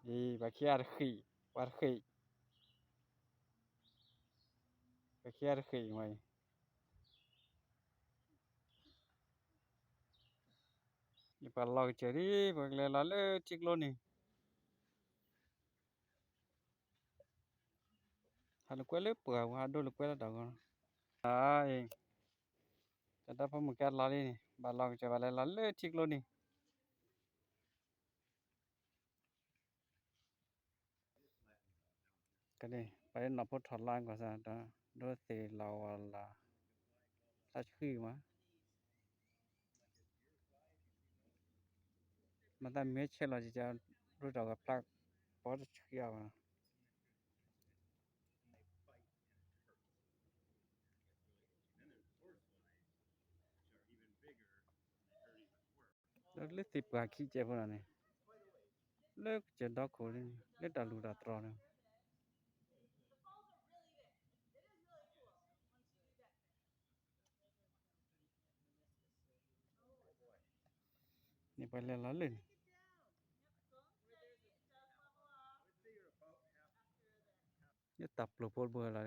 bà kia khỉ bà khỉ bà kia khỉ mày bà lo chơi đi bà lại là lỡ chích luôn nè hà lúc quên lớp bữa hà đôi lúc quên là đâu con à cho ta phải một cái lo đi nè bà lo chơi bà lại là lỡ chích luôn nè cái này phải nó phải thoát lan của sao đó đôi thì là khỉ mà ta mấy chơi là gì cho đôi đầu gặp plug bỏ được khỉ à nó lết tịp bà khi chơi vào này lết chơi đó khổ đi lết đã lù đã tròn nàyนี่ไปเล่นล้อเล่นนี่ตับหลบปวดเบื่ออะไร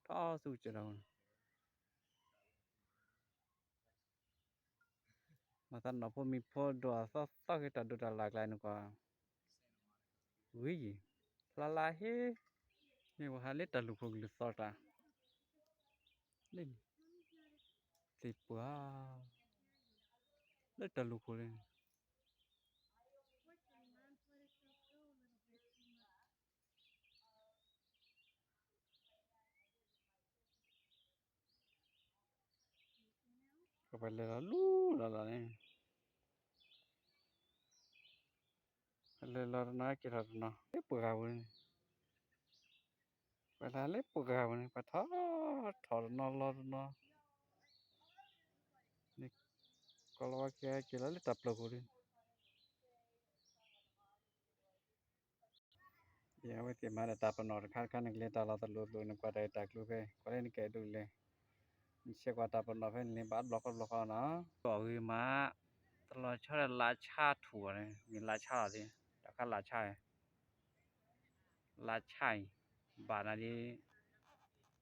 ท้อสู้จะเรามาตันเราพอมีพอดัวซ้อกี่ตัดดูตัดหลากหลายนึกว่าวิ่งลาลาเฮนี่ว่าเล่นตัดลูกพวกลูกซอตาเล่นสิปัวเล่นตัดลูกพวกเล่นก็ไปเล่นล้อลู่ล้อเนี่ยเล่นล้อน้อยกี่ล้อเนาะเล่นปัวกันไปเล่นปัวกันไปท้อถอดนอล้อเนาะนี่ก็เราว่ากี่ล้อเล่นตับลูกพวกเล่น ya we ti mara ta pa nor kha kha nikle ta la ta lu lu ni kwa dai ta lu ke kwa le ni ke du le ni che kwa ta pa no phe ni ba block na to wi ma ta lo cha la cha thu ne ni la cha de ta kha la cha ba na di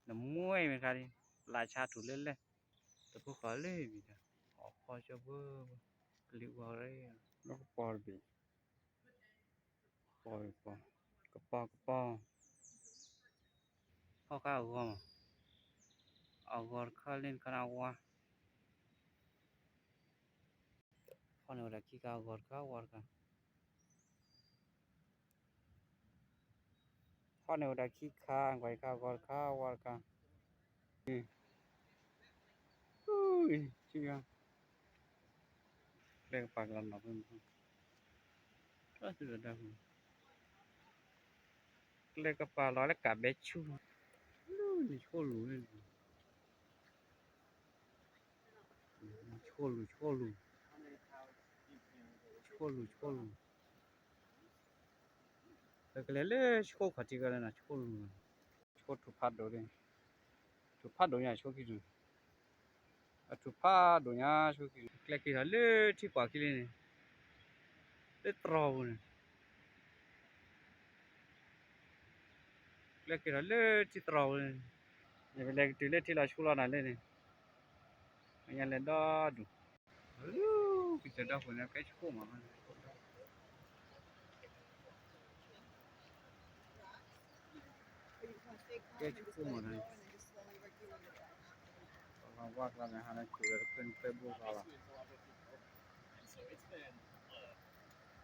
nó muôi mi kha di la cha thu le le ta pu kha le bi ta kho cho bơ li wa re nó có por bi por por cái po kho ka go ma agor kha len kana wa con nào là khi cao gọt cao gọt cả con nào là khi cao quay cao gọt cả ui chưa đây phải làm nó hơn rất là đâu đây cái bà nói là cả bé chu ui chua lù lên chua lù chua lù chua lù chua lù cái lấy chua phải chỉ cái này là chua lù chua thủ phát đồ đi thủ phát đồ nhà chua cái gì thủ phát đồ nhà chua cái cái kia lấy chỉ quả cái này lấy trâu này lấy kia lấy chỉ trâu này này lấy từ lấy thì là chua là này này anh lên đó đủ kita dah punya cái chua mà cái chua mà này kalau buat lah yang hanya chua kan tebu kalah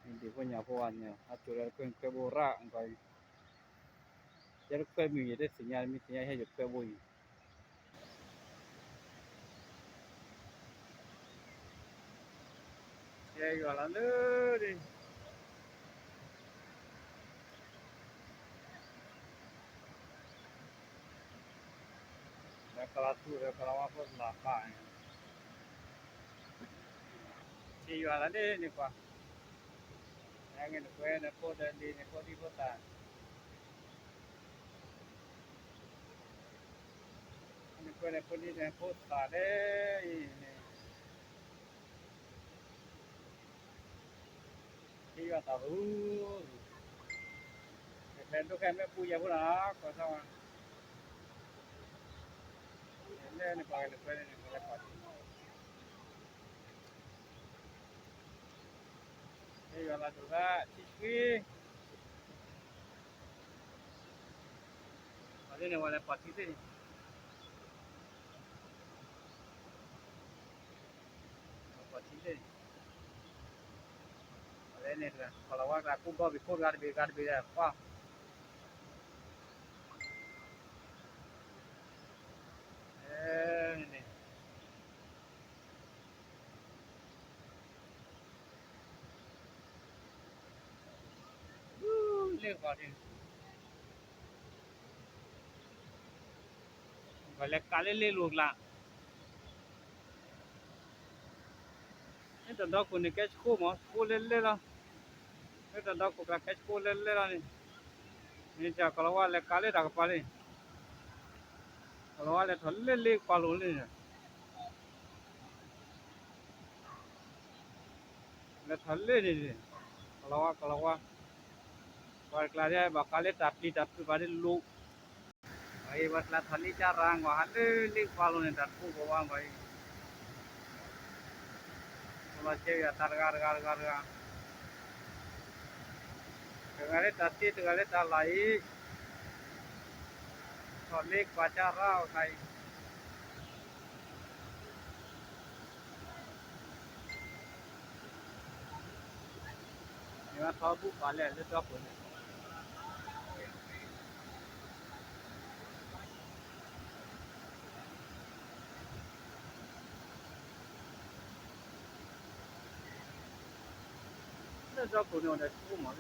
ini punya puannya chua kan tebu rak kai jadi kami ada sinyal mestinya hanya tebu ya jualan deh kalau tu kalau apa lah pak si jualan deh ni pak yang ini kue ni kue dan di ni kue di kota ni kue di ni kota deh ini si jualan tahu tôi kèm với bùi giờ bữa đó có sao à lên này coi được lên này coi đây gọi là tụi ta chi phí ở đây này gọi là party thế party thế ở đây này là kalau aku bawa before garbi apa ini lên coi đi gọi là cá lên luôn là itu dah kuni catch ko mas ko le la itu dah ko catch ko le la ni cha kalau wale kale dah kepala kalau wale thalle le palu le le thalle ni kalau wa war klare bakale tapi pada lu ai batla thali cha rang wa halle le palu ni tar ko bawa bhai kalau che ya tar gar tegale tati tegale talai solik pacara kai ya sabu kale le to ko le to ko no da ko mo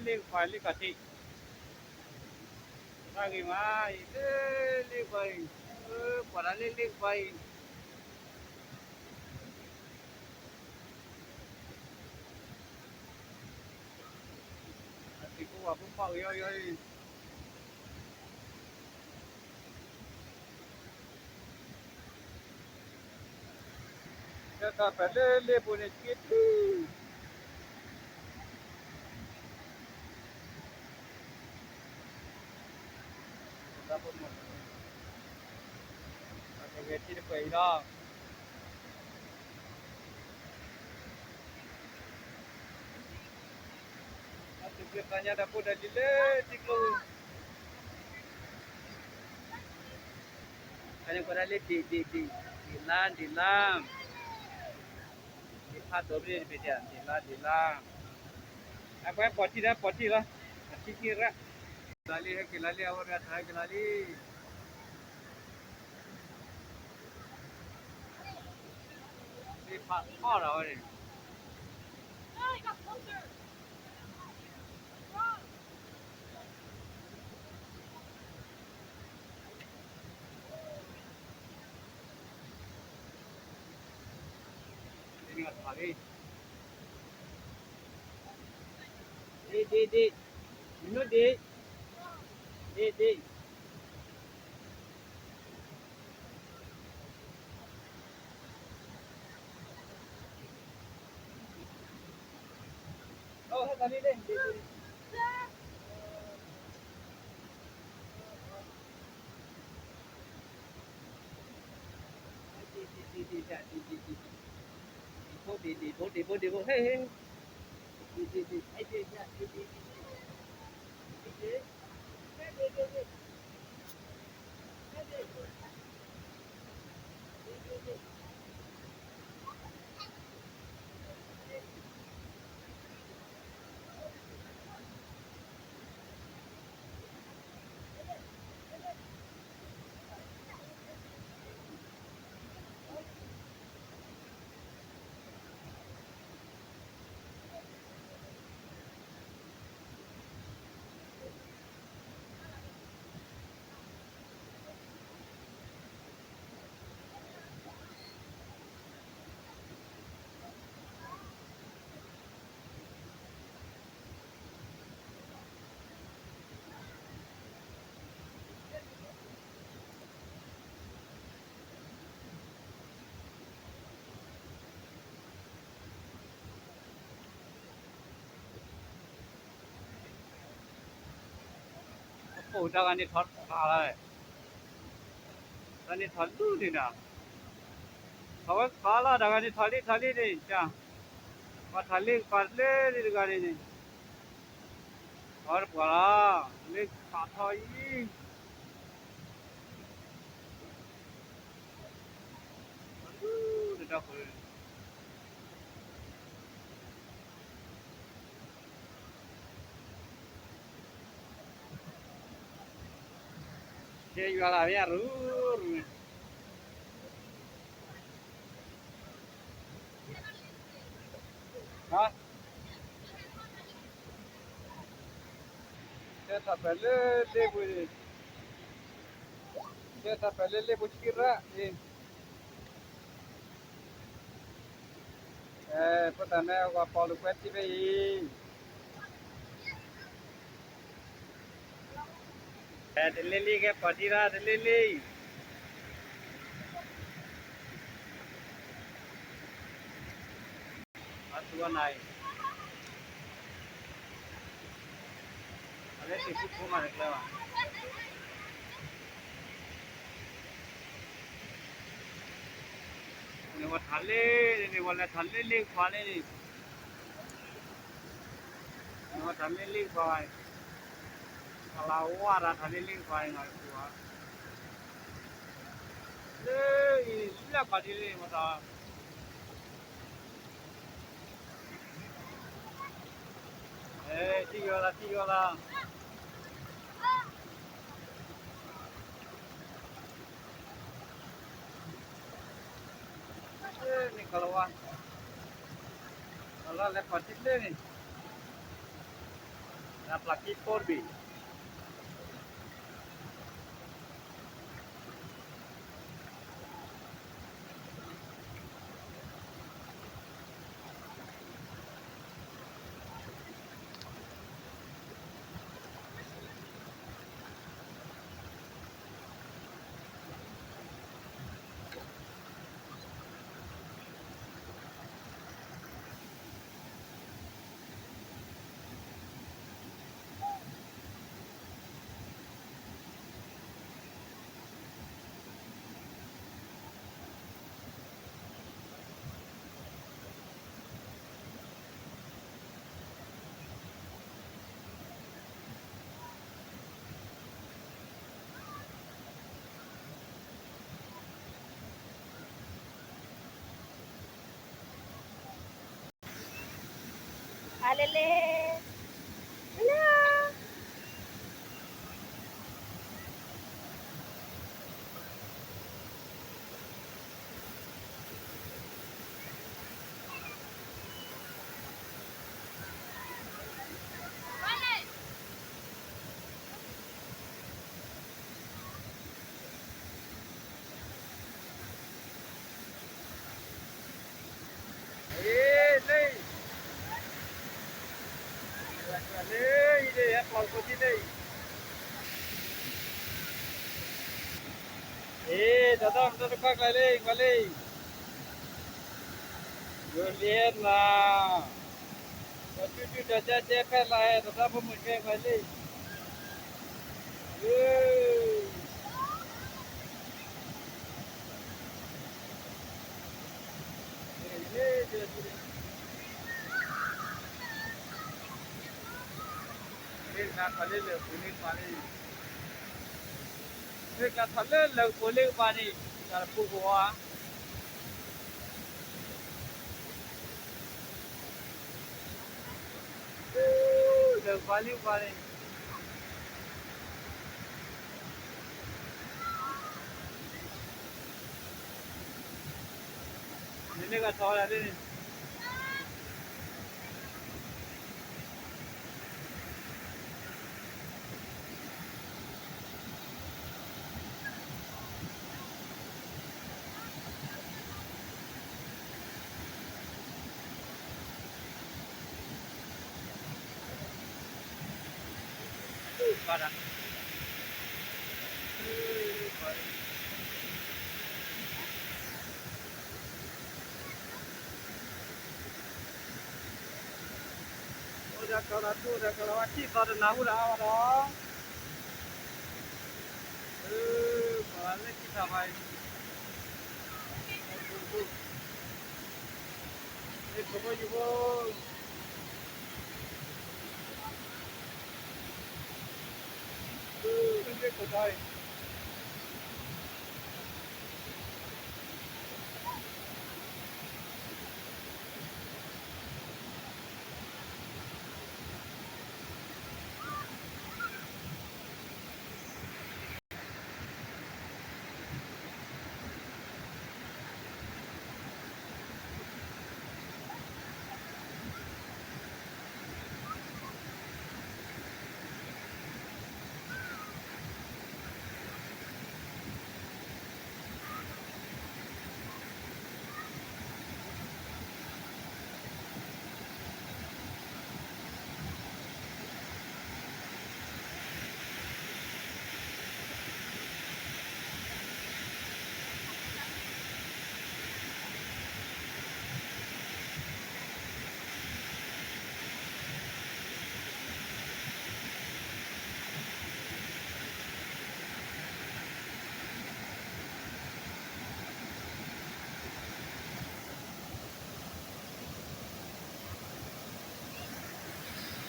le file kati lagi mai le bai para le bai thì cô vào cũng bao ơi ta phải le bune kit ta pun mo ta ke ti pe da tu ke tanya dapur dari le tiklo kanya pada le di lam di phat dobre pe dia di lam apa poti lah kira Kilali है किलाली और क्या था किलाली ये पा रहा है ini nggak lagi di minum di oh tadi deh di hey hey 오 다가니 더 알아. 다니 덜루리나. 저거 가라 다가니 덜리 자. 와 덜리 걸레 가리니. और बड़ा ले खाता ही डेटा खोल ये वाला यार हाँ ये था पहले ले कुछ कर रहा ये पता नहीं होगा पॉलू पैती भाई दिल्ली के पटीरा दिल्ली सुबह नाई अरे टिकट को मार निकला ने वो थाले ने बोले थाले ले खाने ने वो थाले ले खाए kalau ada tadi link paling aku ini sudah kali ini masa tiga lah ini kalau lepas ini nih dapat lagi korbi Alele. Hello. ini ya kalau ini दादा हम तो रुका गले जो लिए ना तो डजा जे फैला है दादा वो मुझे गले ना खाले ले पुलिस पानी ना खाले ले पुलिस पानी ना पुगवा ले पुलिस पानी ini का सवाल है नहीं Para. Udah kalau aku, udah kalau aku, kalau nahu dah, Vale, kita vai. Itu kau juga. Ini kau dah.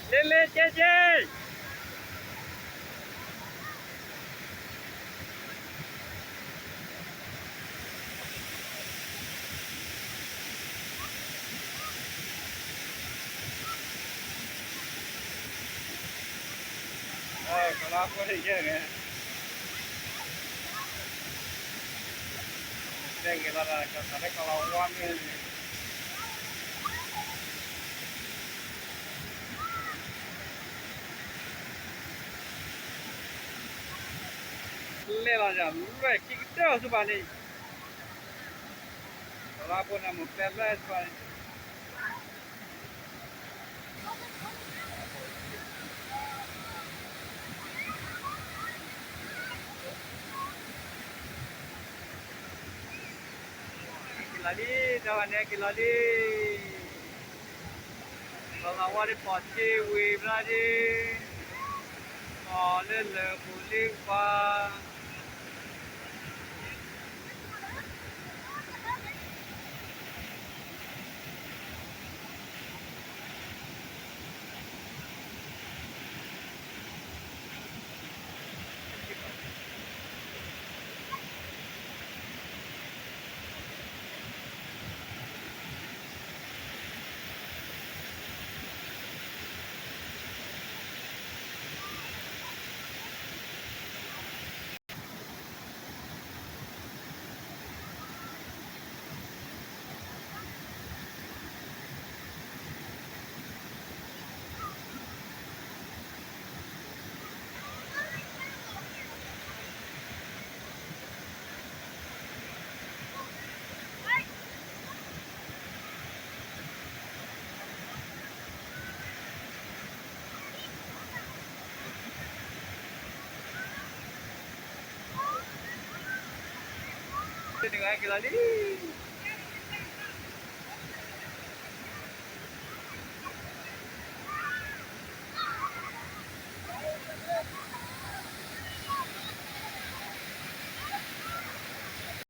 Lele, JJ. Kalau aku ada je kan. Saya kira lah kalau uang ni. Lele lah jam. Lele kita sebab ni. Kalau aku nak mukul sebab ni. Kilali, jawan ni kilali. Kalau awak ni pasti wave lah je. Oh, lele boleh pa. Tengok kilali.